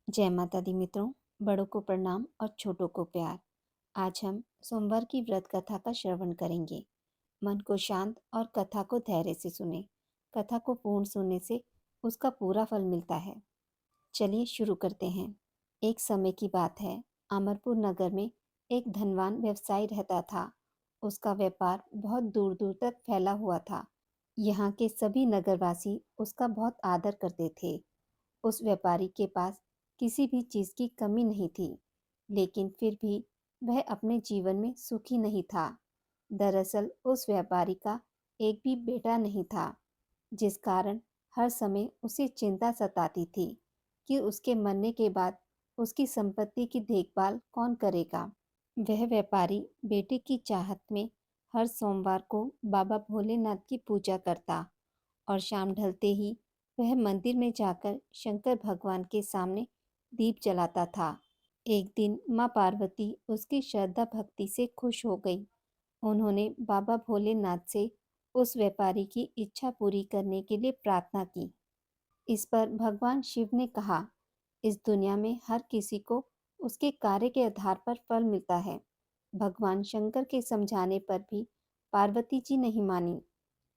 जय माता दी मित्रों। बड़ों को प्रणाम और छोटों को प्यार। आज हम सोमवार की व्रत कथा का श्रवण करेंगे। मन को शांत और कथा को धैर्य से सुने। कथा को पूर्ण सुनने से उसका पूरा फल मिलता है। चलिए शुरू करते हैं। एक समय की बात है। अमरपुर नगर में एक धनवान व्यवसायी रहता था। उसका व्यापार बहुत दूर दूर तक फैला हुआ था। यहाँ के सभी नगरवासी उसका बहुत आदर करते थे। उस व्यापारी के पास किसी भी चीज की कमी नहीं थी, लेकिन फिर भी वह अपने जीवन में सुखी नहीं था। दरअसल उस व्यापारी का एक भी बेटा नहीं था, जिस कारण हर समय उसे चिंता सताती थी कि उसके मरने के बाद उसकी संपत्ति की देखभाल कौन करेगा। वह व्यापारी बेटे की चाहत में हर सोमवार को बाबा भोलेनाथ की पूजा करता और शाम ढलते ही वह मंदिर में जाकर शंकर भगवान के सामने दीप जलाता था। एक दिन माँ पार्वती उसकी श्रद्धा भक्ति से खुश हो गई। उन्होंने बाबा भोलेनाथ से उस व्यापारी की इच्छा पूरी करने के लिए प्रार्थना की। इस पर भगवान शिव ने कहा, इस दुनिया में हर किसी को उसके कार्य के आधार पर फल मिलता है। भगवान शंकर के समझाने पर भी पार्वती जी नहीं मानी।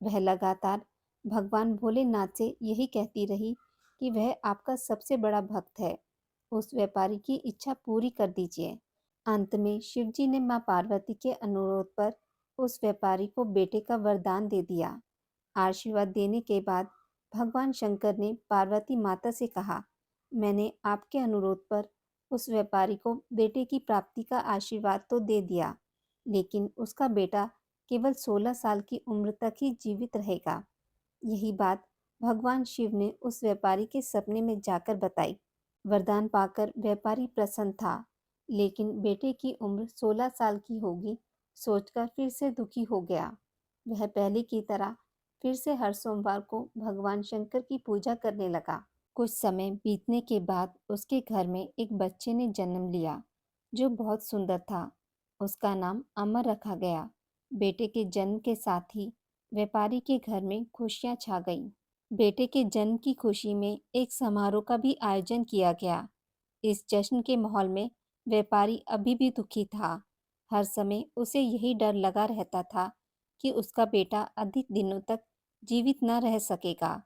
वह लगातार भगवान भोलेनाथ से यही कहती रही कि वह आपका सबसे बड़ा भक्त है, उस व्यापारी की इच्छा पूरी कर दीजिए। अंत में शिवजी ने मां पार्वती के अनुरोध पर उस व्यापारी को बेटे का वरदान दे दिया। आशीर्वाद देने के बाद भगवान शंकर ने पार्वती माता से कहा, मैंने आपके अनुरोध पर उस व्यापारी को बेटे की प्राप्ति का आशीर्वाद तो दे दिया, लेकिन उसका बेटा केवल 16 साल की उम्र तक ही जीवित रहेगा। यही बात भगवान शिव ने उस व्यापारी के सपने में जाकर बताई। वरदान पाकर व्यापारी प्रसन्न था, लेकिन बेटे की उम्र 16 साल की होगी सोचकर फिर से दुखी हो गया। वह पहले की तरह फिर से हर सोमवार को भगवान शंकर की पूजा करने लगा। कुछ समय बीतने के बाद उसके घर में एक बच्चे ने जन्म लिया, जो बहुत सुंदर था। उसका नाम अमर रखा गया। बेटे के जन्म के साथ ही व्यापारी के घर में खुशियां छा गईं। बेटे के जन्म की खुशी में एक समारोह का भी आयोजन किया गया। इस जश्न के माहौल में व्यापारी अभी भी दुखी था। हर समय उसे यही डर लगा रहता था कि उसका बेटा अधिक दिनों तक जीवित न रह सकेगा।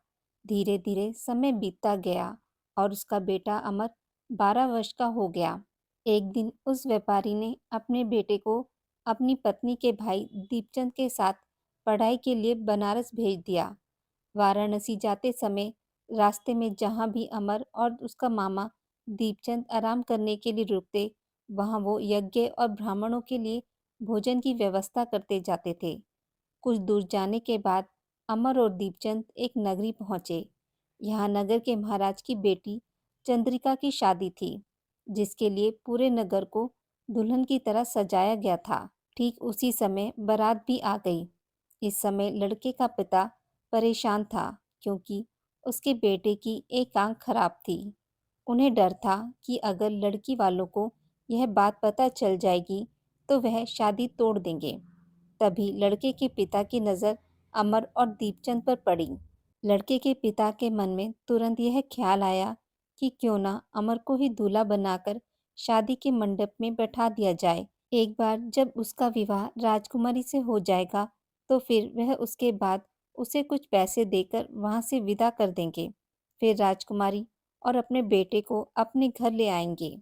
धीरे धीरे समय बीतता गया और उसका बेटा अमर 12 वर्ष का हो गया। एक दिन उस व्यापारी ने अपने बेटे को अपनी पत्नी के भाई दीपचंद के साथ पढ़ाई के लिए बनारस भेज दिया। वाराणसी जाते समय रास्ते में जहाँ भी अमर और उसका मामा दीपचंद आराम करने के लिए रुकते, वहाँ वो यज्ञ और ब्राह्मणों के लिए भोजन की व्यवस्था करते जाते थे। कुछ दूर जाने के बाद अमर और दीपचंद एक नगरी पहुंचे। यहाँ नगर के महाराज की बेटी चंद्रिका की शादी थी, जिसके लिए पूरे नगर को दुल्हन की तरह सजाया गया था। ठीक उसी समय बारात भी आ गई। इस समय लड़के का पिता परेशान था, क्योंकि उसके बेटे की एक आंख खराब थी। उन्हें डर था कि अगर लड़की वालों को यह बात पता चल जाएगी तो वह शादी तोड़ देंगे। तभी लड़के के पिता की नज़र अमर और दीपचंद पर पड़ी। लड़के के पिता के मन में तुरंत यह ख्याल आया कि क्यों ना अमर को ही दूल्हा बनाकर शादी के मंडप में बैठा दिया जाए। एक बार जब उसका विवाह राजकुमारी से हो जाएगा तो फिर वह उसके बाद उसे कुछ पैसे देकर वहां से विदा कर देंगे। फिर राजकुमारी और अपने बेटे को अपने घर ले आएंगे।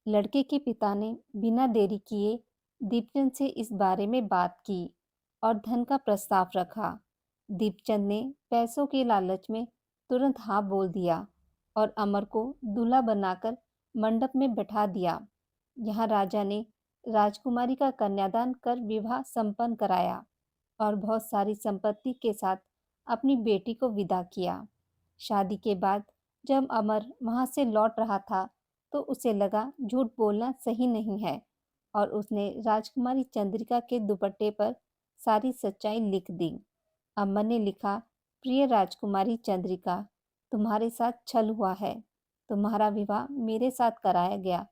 लड़के के पिता ने बिना देरी किए दीपचंद से इस बारे में बात की और धन का प्रस्ताव रखा। दीपचंद ने पैसों के लालच में तुरंत हाँ बोल दिया और अमर को दूल्हा बनाकर मंडप में बैठा दिया। यहाँ राजा ने राजकुमारी का कन्यादान कर विवाह संपन्न कराया और बहुत सारी संपत्ति के साथ अपनी बेटी को विदा किया। शादी के बाद जब अमर वहां से लौट रहा था तो उसे लगा झूठ बोलना सही नहीं है और उसने राजकुमारी चंद्रिका के दुपट्टे पर सारी सच्चाई लिख दी। अमर ने लिखा, प्रिय राजकुमारी चंद्रिका, तुम्हारे साथ छल हुआ है। तुम्हारा विवाह मेरे साथ कराया गया।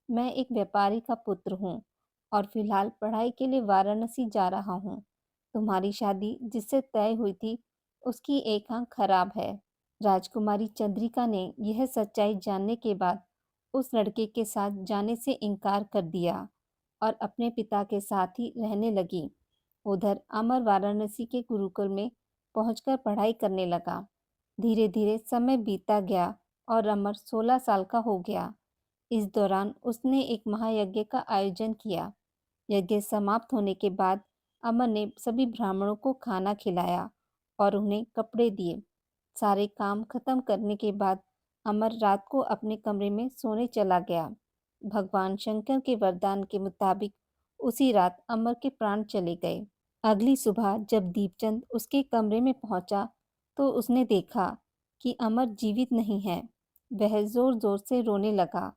मैं एक व्यापारी का पुत्र हूँ और फिलहाल पढ़ाई के लिए वाराणसी जा रहा हूँ। तुम्हारी शादी जिससे तय हुई थी उसकी एक आंख खराब है। राजकुमारी चंद्रिका ने यह सच्चाई जानने के बाद उस लड़के के साथ जाने से इनकार कर दिया और अपने पिता के साथ ही रहने लगी। उधर अमर वाराणसी के गुरुकुल में पहुंचकर पढ़ाई करने लगा। धीरे धीरे समय बीतता गया और अमर 16 साल का हो गया। इस दौरान उसने एक महायज्ञ का आयोजन किया। यज्ञ समाप्त होने के बाद अमर ने सभी ब्राह्मणों को खाना खिलाया और उन्हें कपड़े दिए। सारे काम खत्म करने के बाद अमर रात को अपने कमरे में सोने चला गया। भगवान शंकर के वरदान के मुताबिक उसी रात अमर के प्राण चले गए। अगली सुबह जब दीपचंद उसके कमरे में पहुंचा तो उसने देखा कि अमर जीवित नहीं है। वह जोर जोर से रोने लगा।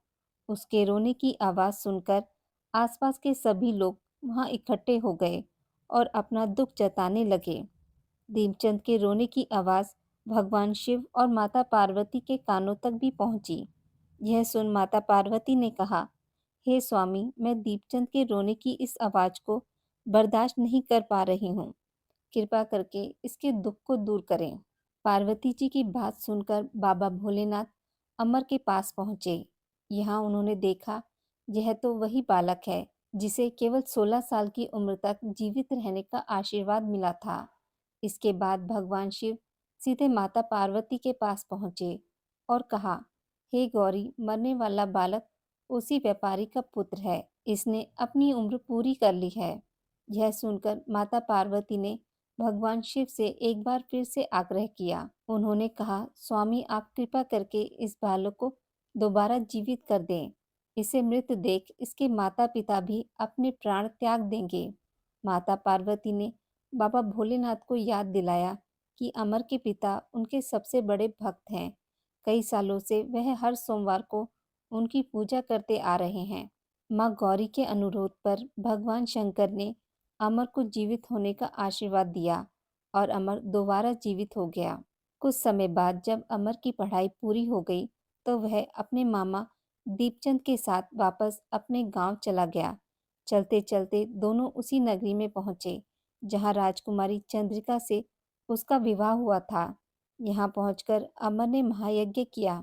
उसके रोने की आवाज सुनकर आसपास के सभी लोग वहां इकट्ठे हो गए और अपना दुख जताने लगे। दीपचंद के रोने की आवाज भगवान शिव और माता पार्वती के कानों तक भी पहुंची। यह सुन माता पार्वती ने कहा, हे स्वामी, मैं दीपचंद के रोने की इस आवाज को बर्दाश्त नहीं कर पा रही हूँ। कृपा करके इसके दुख को दूर करें। पार्वती जी की बात सुनकर बाबा भोलेनाथ अमर के पास पहुंचे। यहाँ उन्होंने देखा, यह तो वही बालक है जिसे केवल 16 साल की उम्र तक जीवित रहने का आशीर्वाद मिला था। इसके बाद भगवान शिव सीधे माता पार्वती के पास पहुंचे और कहा, हे गौरी, मरने वाला बालक उसी व्यापारी का पुत्र है। इसने अपनी उम्र पूरी कर ली है। यह सुनकर माता पार्वती ने भगवान शिव से एक बार फिर से आग्रह किया। उन्होंने कहा, स्वामी, आप कृपा करके इस बालक को दोबारा जीवित कर दें। इसे मृत देख इसके माता पिता भी अपने प्राण त्याग देंगे। माता पार्वती ने बाबा भोलेनाथ को याद दिलाया कि अमर के पिता उनके सबसे बड़े भक्त हैं। कई सालों से वह हर सोमवार को उनकी पूजा करते आ रहे हैं। माँ गौरी के अनुरोध पर भगवान शंकर ने अमर को जीवित होने का आशीर्वाद दिया और अमर दोबारा जीवित हो गया। कुछ समय बाद जब अमर की पढ़ाई पूरी हो गई तो वह अपने मामा दीपचंद के साथ वापस अपने गांव चला गया। चलते चलते दोनों उसी नगरी में पहुंचे जहां राजकुमारी चंद्रिका से उसका विवाह हुआ था। यहाँ पहुंचकर अमर ने महायज्ञ किया।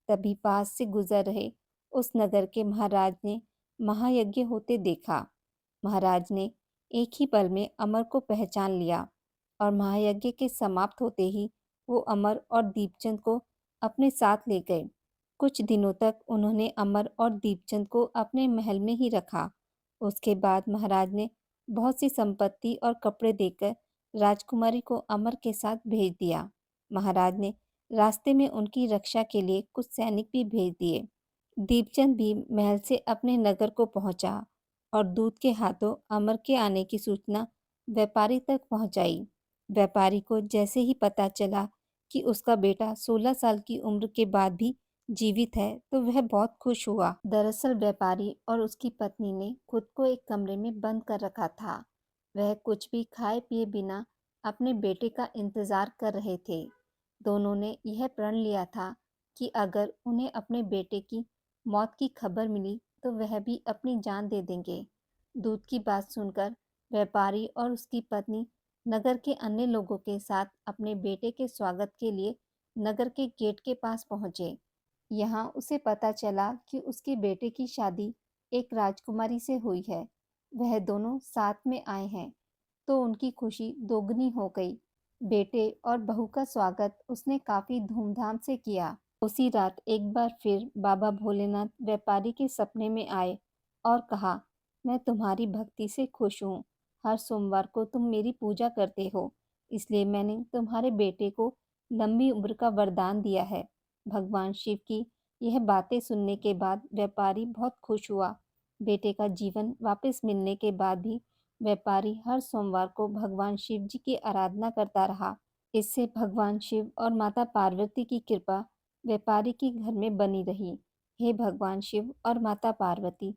तभी पास से गुजर रहे उस नगर के महाराज ने महायज्ञ होते देखा। महाराज ने एक ही पल में अमर को पहचान लिया और महायज्ञ के समाप्त होते ही वो अमर और दीपचंद को अपने साथ ले गए। कुछ दिनों तक उन्होंने अमर और दीपचंद को अपने महल में ही रखा। उसके बाद महाराज ने बहुत सी संपत्ति और कपड़े देकर राजकुमारी को अमर के साथ भेज दिया। महाराज ने रास्ते में उनकी रक्षा के लिए कुछ सैनिक भी भेज दिए। दीपचंद भी महल से अपने नगर को पहुंचा और दूत के हाथों अमर के आने की सूचना व्यापारी तक पहुंचाई। व्यापारी को जैसे ही पता चला कि उसका बेटा 16 साल की उम्र के बाद भी जीवित है तो वह बहुत खुश हुआ। दरअसल व्यापारी और उसकी पत्नी ने खुद को एक कमरे में बंद कर रखा था। वह कुछ भी खाए पिए बिना अपने बेटे का इंतजार कर रहे थे। दोनों ने यह प्रण लिया था कि अगर उन्हें अपने बेटे की मौत की खबर मिली तो वह भी अपनी जान दे देंगे। दूत की बात सुनकर व्यापारी और उसकी पत्नी नगर के अन्य लोगों के साथ अपने बेटे के स्वागत के लिए नगर के गेट के पास पहुंचे। यहाँ उसे पता चला कि उसके बेटे की शादी एक राजकुमारी से हुई है। वह दोनों साथ में आए हैं तो उनकी खुशी दोगुनी हो गई। बेटे और बहू का स्वागत उसने काफी धूमधाम से किया। उसी रात एक बार फिर बाबा भोलेनाथ व्यापारी के सपने में आए और कहा, मैं तुम्हारी भक्ति से खुश हूँ। हर सोमवार को तुम मेरी पूजा करते हो, इसलिए मैंने तुम्हारे बेटे को लंबी उम्र का वरदान दिया है। भगवान शिव की यह बातें सुनने के बाद व्यापारी बहुत खुश हुआ। बेटे का जीवन वापस मिलने के बाद भी व्यापारी हर सोमवार को भगवान शिव जी की आराधना करता रहा। इससे भगवान शिव और माता पार्वती की कृपा व्यापारी के घर में बनी रही। हे भगवान शिव और माता पार्वती,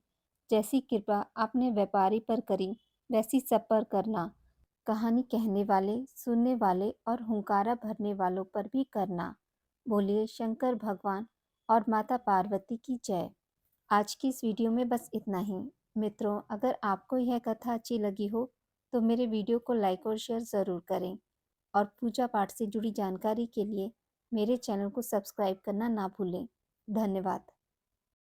जैसी कृपा आपने व्यापारी पर करी वैसी सब पर करना। कहानी कहने वाले, सुनने वाले और हुंकारा भरने वालों पर भी करना। बोलिए शंकर भगवान और माता पार्वती की जय। आज की इस वीडियो में बस इतना ही। मित्रों, अगर आपको यह कथा अच्छी लगी हो तो मेरे वीडियो को लाइक और शेयर ज़रूर करें और पूजा पाठ से जुड़ी जानकारी के लिए मेरे चैनल को सब्सक्राइब करना ना भूलें। धन्यवाद।